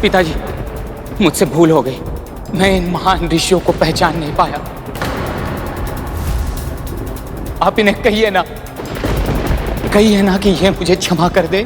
पिताजी, मुझसे भूल हो गई। मैं इन महान ऋषियों को पहचान नहीं पाया। आप इन्हें कहिए ना कि ये मुझे क्षमा कर दे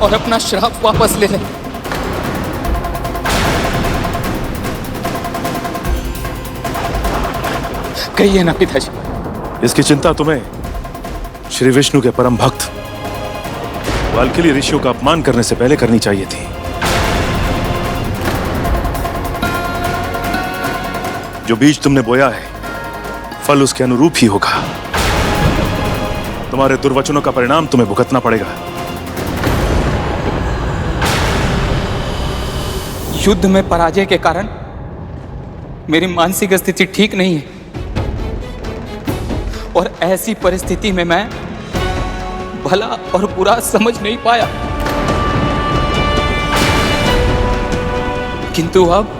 और अपना श्राप वापस ले ले। कहिए ना पिताजी। इसकी चिंता तुम्हें श्री विष्णु के परम भक्त वाल्कीली ऋषियों का अपमान करने से पहले करनी चाहिए थी। जो बीज तुमने बोया है, फल उसके अनुरूप ही होगा। तुम्हारे दुर्वचनों का परिणाम तुम्हें भुगतना पड़ेगा। युद्ध में पराजय के कारण मेरी मानसिक स्थिति ठीक नहीं है और ऐसी परिस्थिति में मैं भला और बुरा समझ नहीं पाया। किंतु अब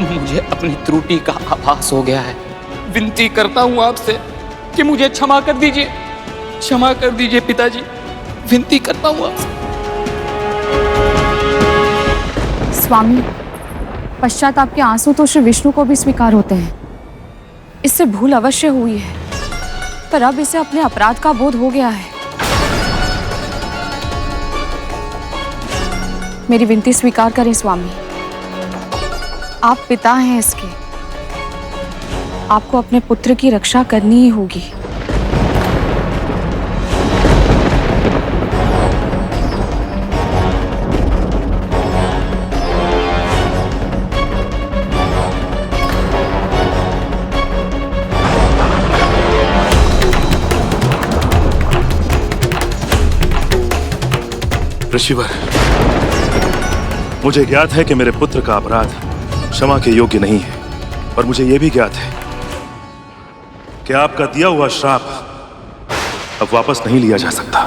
मुझे अपनी त्रुटि का आभास हो गया है। विनती करता हूं आपसे कि मुझे क्षमा कर दीजिए पिताजी। विनती करता हूं आपसे। स्वामी, पश्चाताप के आंसू तो श्री विष्णु को भी स्वीकार होते हैं। इससे भूल अवश्य हुई है, पर अब इसे अपने अपराध का बोध हो गया है। मेरी विनती स्वीकार करें स्वामी। आप पिता हैं इसके, आपको अपने पुत्र की रक्षा करनी ही होगी। ऋषिवर, मुझे ज्ञात है कि मेरे पुत्र का अपराध क्षमा के योग्य नहीं है, और मुझे यह भी ज्ञात है कि आपका दिया हुआ श्राप अब वापस नहीं लिया जा सकता।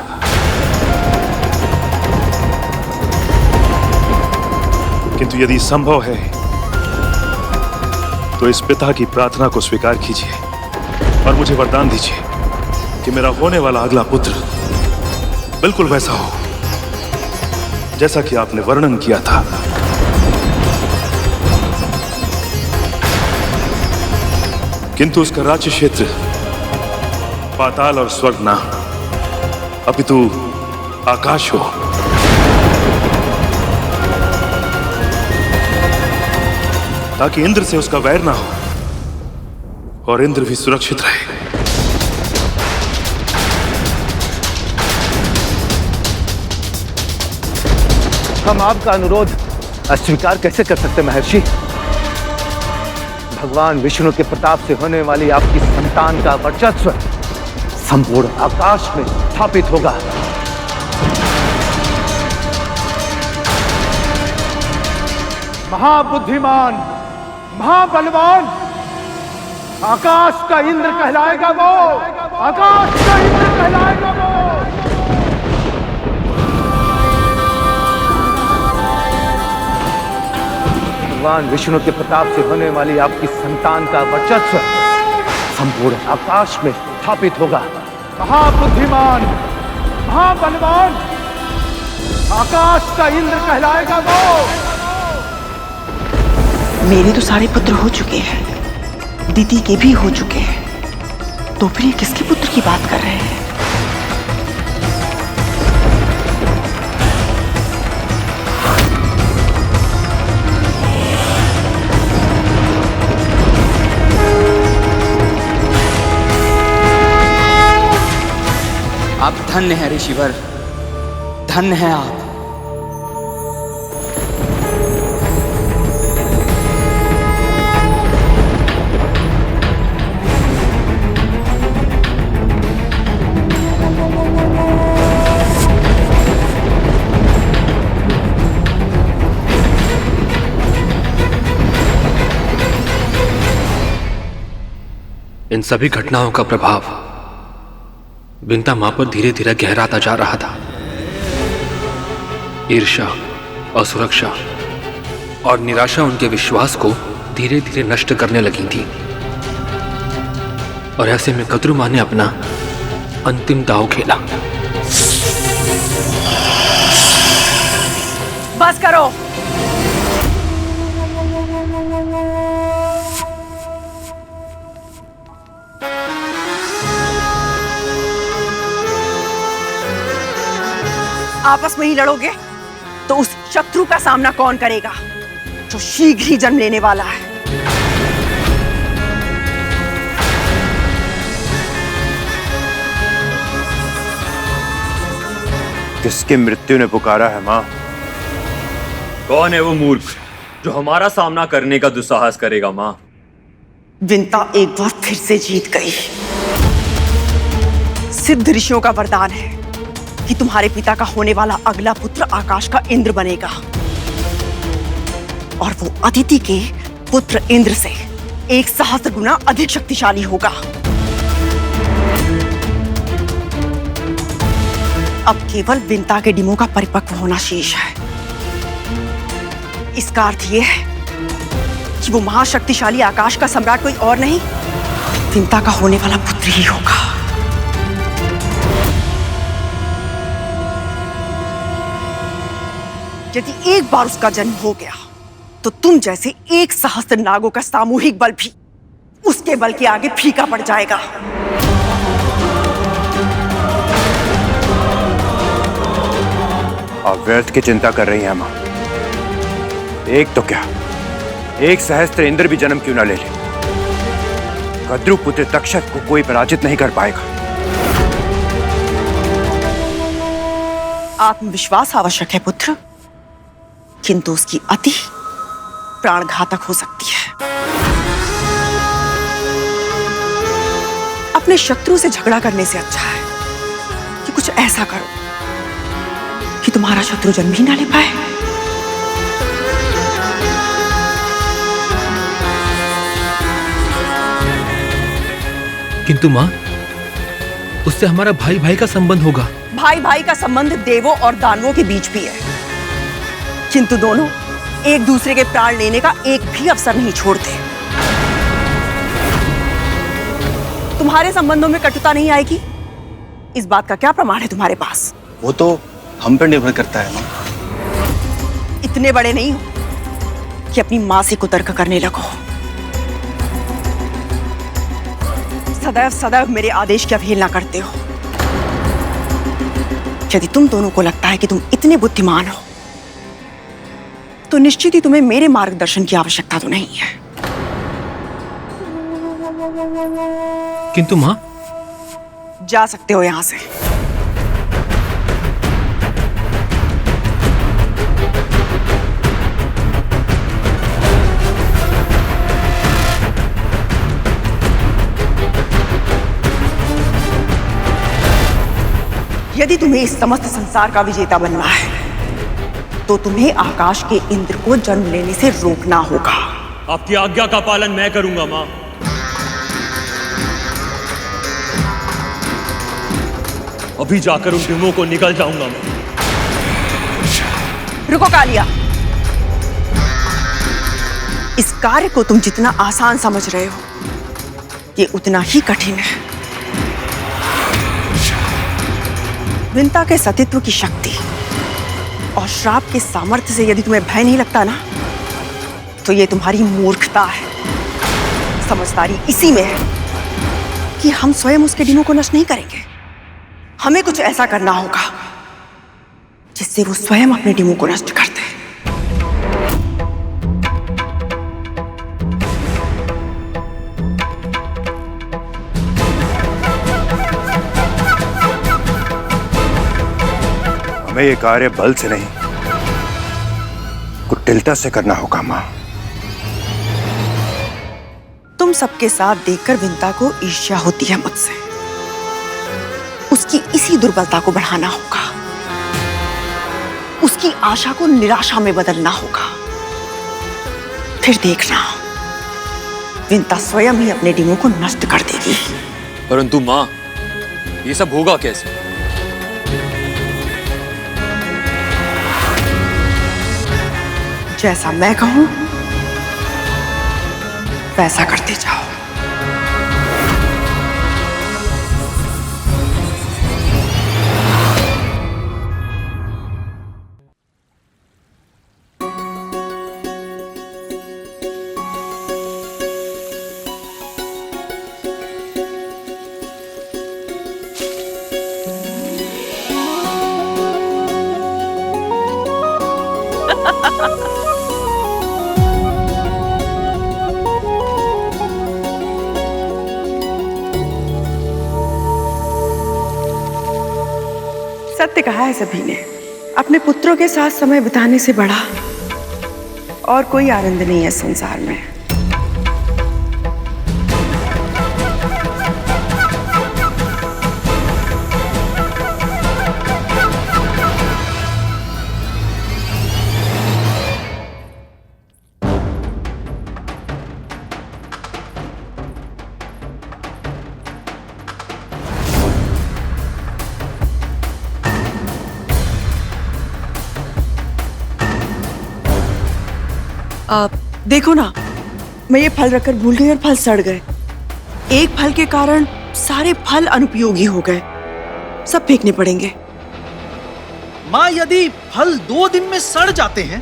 किंतु यदि संभव है तो इस पिता की प्रार्थना को स्वीकार कीजिए और मुझे वरदान दीजिए कि मेरा होने वाला अगला पुत्र बिल्कुल वैसा हो जैसा कि आपने वर्णन किया था। किंतु उसका राज्य क्षेत्र पाताल और स्वर्ग ना, अपितु आकाश हो। ताकि इंद्र से उसका वैर ना हो और इंद्र भी सुरक्षित रहे। हम आपका अनुरोध अस्वीकार कैसे कर सकते महर्षि? भगवान विष्णु के प्रताप से होने वाली आपकी संतान का वर्चस्व संपूर्ण आकाश में स्थापित होगा। महाबुद्धिमान, महाबलवान, आकाश का इंद्र कहलाएगा वो, आकाश का इंद्र कहलाएगा वो। भगवान विष्णु के प्रताप से होने वाली आपकी संतान का वर्चस्व संपूर्ण आकाश में स्थापित होगा। महाबुद्धिमान, महाबलवान, आकाश का इंद्र कहलाएगा वो। मेरे तो सारे पुत्र हो चुके हैं, दीदी के भी हो चुके हैं, तो फिर ये किसके पुत्र की बात कर रहे हैं? आप धन्य हैं ऋषिवर, धन्य हैं आप। इन सभी घटनाओं का प्रभाव विंता मां पर धीरे धीरे गहराता जा रहा था। ईर्ष्या, असुरक्षा और निराशा उनके विश्वास को धीरे धीरे नष्ट करने लगी थी, और ऐसे में कद्रू मां ने अपना अंतिम दांव खेला। बस करो। आपस में ही लड़ोगे तो उस शत्रु का सामना कौन करेगा जो शीघ्र ही जन्म लेने वाला है? किसकी मृत्यु ने पुकारा है मां? कौन है वो मूर्ख जो हमारा सामना करने का दुस्साहस करेगा मां? विंता एक बार फिर से जीत गई। सिद्ध ऋषियों का वरदान है कि तुम्हारे पिता का होने वाला अगला पुत्र आकाश का इंद्र बनेगा और वो अदिति के पुत्र इंद्र से 1,000 गुना अधिक शक्तिशाली होगा। अब केवल विंता के डिमो का परिपक्व होना शेष है। इसका अर्थ यह है कि वो महाशक्तिशाली आकाश का सम्राट कोई और नहीं, विंता का होने वाला पुत्र ही होगा। यदि एक बार उसका जन्म हो गया तो तुम जैसे 1,000 नागों का सामूहिक बल भी उसके बल के आगे फीका पड़ जाएगा। आप व्यर्थ की चिंता कर रही हैं मां। एक तो क्या, 1,000 इंद्र भी जन्म क्यों ना ले ले, कद्रु पुत्र तक्षक को कोई पराजित नहीं कर पाएगा। आत्मविश्वास आवश्यक है पुत्र, किंतु उसकी अति प्राणघातक हो सकती है। अपने शत्रु से झगड़ा करने से अच्छा है कि कुछ ऐसा करो कि तुम्हारा शत्रु जन्म ही ना ले पाए। किंतु माँ, उससे हमारा भाई भाई का संबंध होगा। भाई भाई का संबंध देवों और दानवों के बीच भी है, किंतु दोनों एक दूसरे के प्राण लेने का एक भी अवसर नहीं छोड़ते। तुम्हारे संबंधों में कटुता नहीं आएगी, इस बात का क्या प्रमाण है तुम्हारे पास? वो तो हम पर निर्भर करता है मां। इतने बड़े नहीं हो कि अपनी मां से कुतर्क करने लगो। सदैव सदैव मेरे आदेश की अवहेलना करते हो। यदि तुम दोनों को लगता है कि तुम इतने बुद्धिमान हो तो निश्चित ही तुम्हें मेरे मार्गदर्शन की आवश्यकता तो नहीं है। किंतु माँ, जा सकते हो यहां से। यदि तुम्हें इस समस्त संसार का विजेता बनना है तो तुम्हें आकाश के इंद्र को जन्म लेने से रोकना होगा। आपकी आज्ञा का पालन मैं करूंगा मां। अभी जाकर उन डिमों को निकल जाऊंगा मैं। रुको कालिया, इस कार्य को तुम जितना आसान समझ रहे हो ये उतना ही कठिन है। विंता के सतीत्व की शक्ति और श्राप के सामर्थ्य से यदि तुम्हें भय नहीं लगता ना, तो ये तुम्हारी मूर्खता है। समझदारी इसी में है कि हम स्वयं उसके डिमों को नष्ट नहीं करेंगे। हमें कुछ ऐसा करना होगा जिससे वो स्वयं अपने डिमों को नष्ट कर दे। हमें ये कार्य बल से नहीं, कुटिलता से करना होगा मां। तुम सबके साथ देखकर विंता को ईर्ष्या होती है मुझसे। उसकी इसी दुर्बलता को बढ़ाना होगा, उसकी आशा को निराशा में बदलना होगा। फिर देखना, विंता स्वयं ही अपने डिमों को नष्ट कर देगी। परंतु मां, ये सब होगा कैसे? जैसा मैं कहूं वैसा करते जाओ। सत्य कहा है सभी ने, अपने पुत्रों के साथ समय बिताने से बड़ा और कोई आनंद नहीं है संसार में। देखो ना, मैं ये फल रखकर भूल गई और फल सड़ गए। एक फल के कारण सारे फल अनुपयोगी हो गए, सब फेंकने पड़ेंगे। माँ, यदि फल 2 दिन में सड़ जाते हैं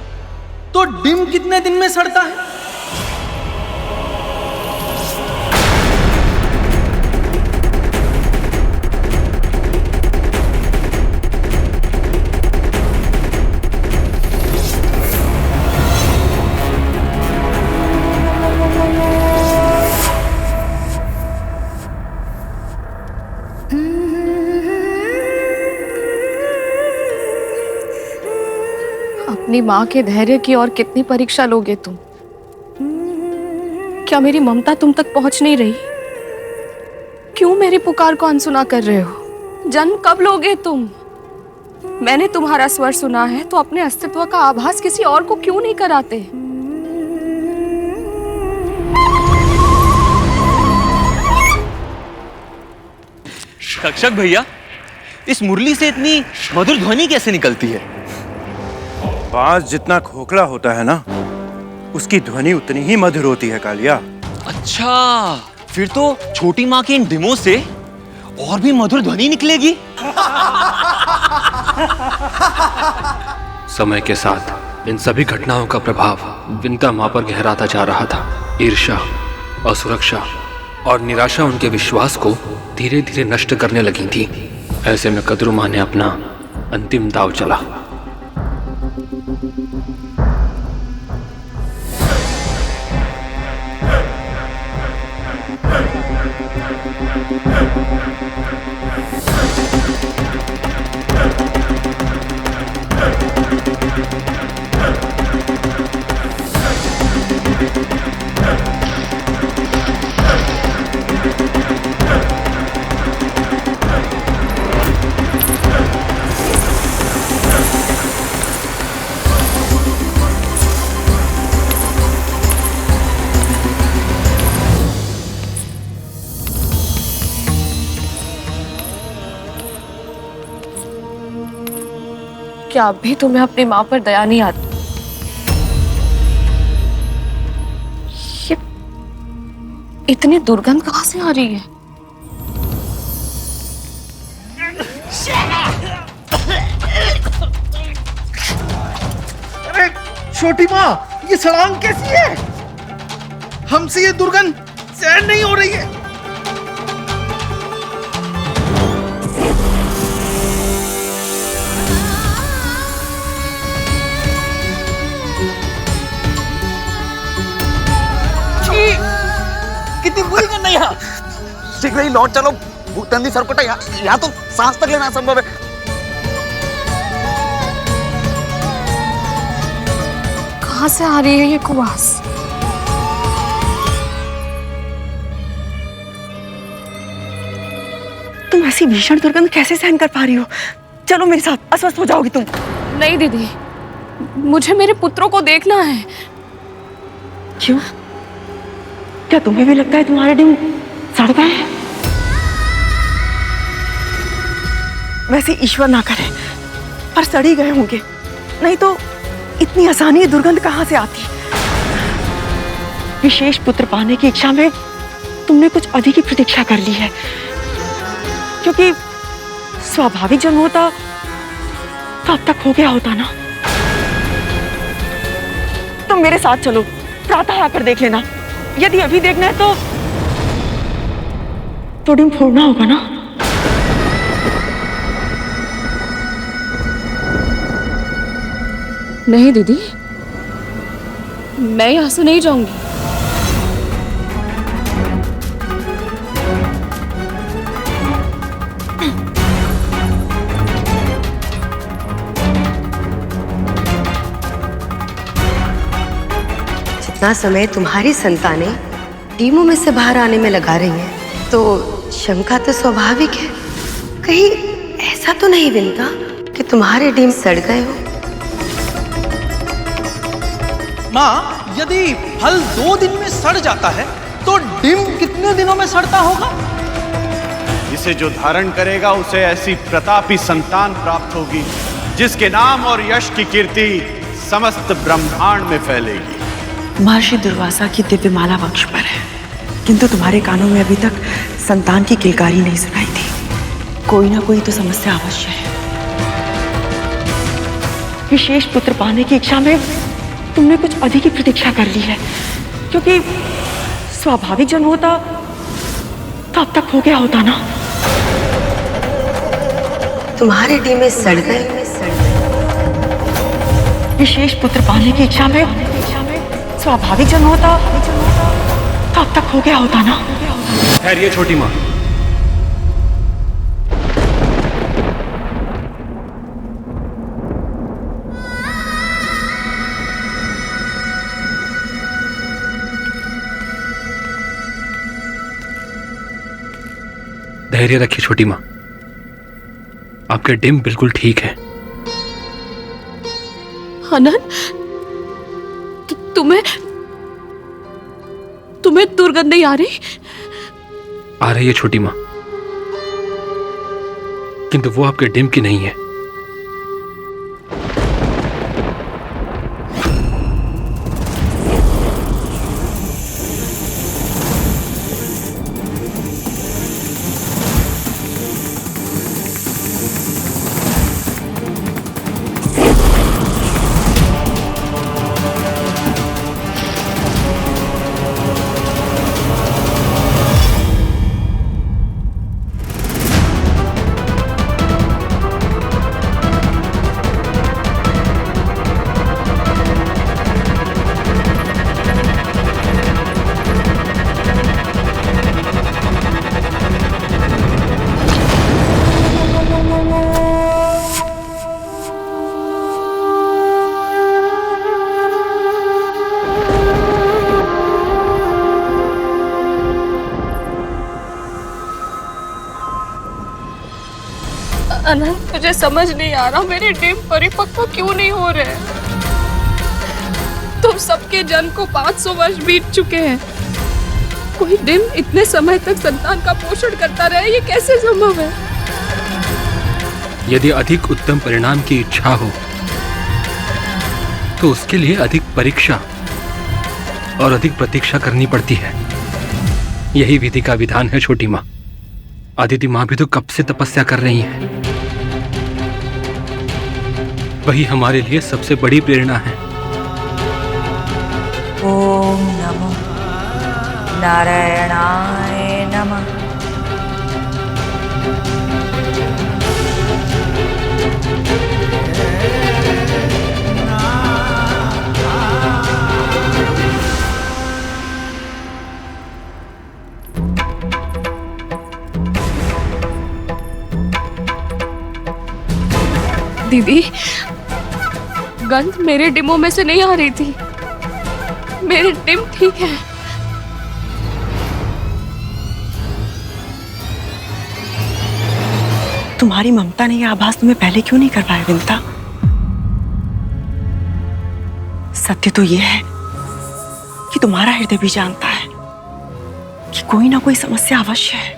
तो डिम कितने दिन में सड़ता है? अपनी माँ के धैर्य की और कितनी परीक्षा लोगे तुम? क्या मेरी ममता तुम तक पहुंच नहीं रही? क्यों मेरी पुकार को अनसुना कर रहे हो? जन्म कब लोगे तुम? मैंने तुम्हारा स्वर सुना है तो अपने अस्तित्व का आभास किसी और को क्यों नहीं कराते? तक्षक भैया, इस मुरली से इतनी मधुर ध्वनि कैसे निकलती है? बांस जितना खोखला होता है ना, उसकी ध्वनि उतनी ही मधुर होती है कालिया। अच्छा, फिर तो छोटी माँ के इन डिमों से और भी मधुर ध्वनि निकलेगी। समय के साथ इन सभी घटनाओं का प्रभाव विंता माँ पर गहराता जा रहा था। ईर्ष्या, असुरक्षा और निराशा उनके विश्वास को धीरे धीरे नष्ट करने लगी थी। ऐसे में कद्रू माँ ने अपना अंतिम दांव चला। क्या अब भी तुम्हें अपनी माँ पर दया नहीं आती? ये इतनी दुर्गंध कहाँ से आ रही है? अरे छोटी माँ, ये सड़ांग कैसी है? हमसे ये दुर्गंध सहन नहीं हो रही है। कितनी बुरी गंध है यहाँ। शीघ्र ही लौट चलो भूतंदी सरकोटा, यहाँ तो सांस तक लेना असंभव है। कहाँ से आ रही है ये कुवास? तुम ऐसी भीषण दुर्गंध कैसे सहन कर पा रही हो? चलो मेरे साथ, अस्वस्थ हो जाओगी तुम। नहीं दीदी, मुझे मेरे पुत्रों को देखना है। क्यों? क्या तुम्हें भी लगता है तुम्हारे डिम सड़ गए हैं? वैसे ईश्वर ना करे पर सड़ ही गए होंगे, नहीं तो इतनी आसानी दुर्गंध कहाँ से आती? विशेष पुत्र पाने की इच्छा में तुमने कुछ अधिक ही प्रतीक्षा कर ली है, क्योंकि स्वाभाविक जन्म होता तो अब तक हो गया होता ना। तुम मेरे साथ चलो, प्रातः आकर देख लेना। यदि अभी देखना है तो डिम फोड़ना होगा ना। नहीं दीदी, मैं यहाँ से नहीं जाऊंगी। जितना समय तुम्हारी संतानें टीमों में से बाहर आने में लगा रही हैं, तो शंका तो स्वाभाविक है। कहीं ऐसा तो नहीं विंता कि तुम्हारे डीम सड़ गए हो? माँ, यदि फल 2 दिन में सड़ जाता है तो डिम कितने दिनों में सड़ता होगा? इसे जो धारण करेगा उसे ऐसी प्रतापी संतान प्राप्त होगी जिसके नाम और यश की कीर्ति समस्त ब्रह्मांड में फैलेगी। महर्षि दुर्वासा की दिव्य माला वक्ष पर है, किंतु तुम्हारे कानों में अभी तक संतान की किलकारी नहीं सुनाई थी। कोई ना कोई तो समस्या अवश्य है। विशेष पुत्र पाने की इच्छा में तुमने कुछ अधिक ही प्रतीक्षा कर ली है, क्योंकि स्वाभाविक जन्म होता तो अब तक हो गया होता ना। तुम्हारे डी में सड़ गए। विशेष पुत्र पाने की इच्छा में स्वाभाविक जन्म होता तो अब तक हो गया होता ना। ठहरिए छोटी माँ। धैर्य रखिए छोटी माँ, आपके डिम बिल्कुल ठीक है। आनंद, तुम्हें दुर्गंध नहीं आ रही? आ रही है छोटी माँ, किंतु वो आपके डिम की नहीं है। अनंत, मुझे समझ नहीं आ रहा मेरे डिम परिपक्व क्यों नहीं हो रहे। तुम सबके जन्म को 500 वर्ष बीत चुके हैं, कोई डिम इतने समय तक संतान का पोषण करता रहे, ये कैसे संभव है? यदि अधिक उत्तम परिणाम की इच्छा हो तो उसके लिए अधिक परीक्षा और अधिक प्रतीक्षा करनी पड़ती है। यही विधि का विधान है छोटी माँ। अदिति माँ भी तो कब से तपस्या कर रही हैं। वही हमारे लिए सबसे बड़ी प्रेरणा है। ओम नमो नारायणाय नमः। दीदी, गंध मेरे डिमों में से नहीं आ रही थी। मेरे डिम ठीक है। तुम्हारी ममता ने यह आभास तुम्हें पहले क्यों नहीं करवाया विंता? सत्य तो यह है कि तुम्हारा हृदय भी जानता है कि कोई ना कोई समस्या अवश्य है।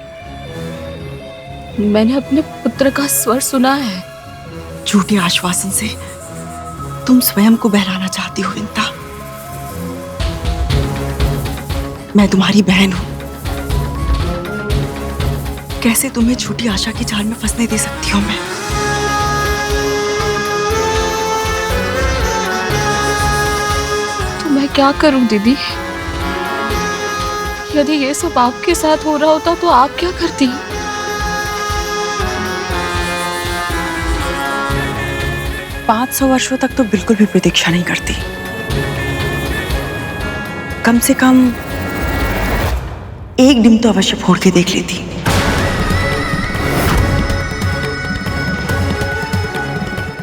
मैंने अपने पुत्र का स्वर सुना है। झूठे आश्वासन से तुम स्वयं को बहलाना चाहती हो विंता। मैं तुम्हारी बहन हूं, कैसे तुम्हें झूठी आशा की जाल में फंसने दे सकती हूं मैं? तो मैं क्या करूं दीदी? यदि ये सब आपके साथ हो रहा होता तो आप क्या करती? 500 वर्षों तक तो बिल्कुल भी प्रतीक्षा नहीं करती। कम से कम एक डिम तो अवश्य फोड़ के देख लेती।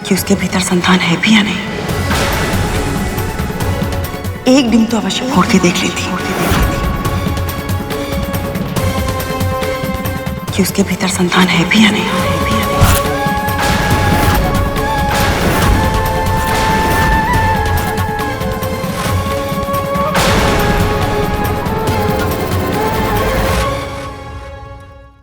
कि उसके भीतर संतान है भी या नहीं। एक डिम तो अवश्य फोड़ के देख लेती। कि उसके भीतर संतान है भी या नहीं।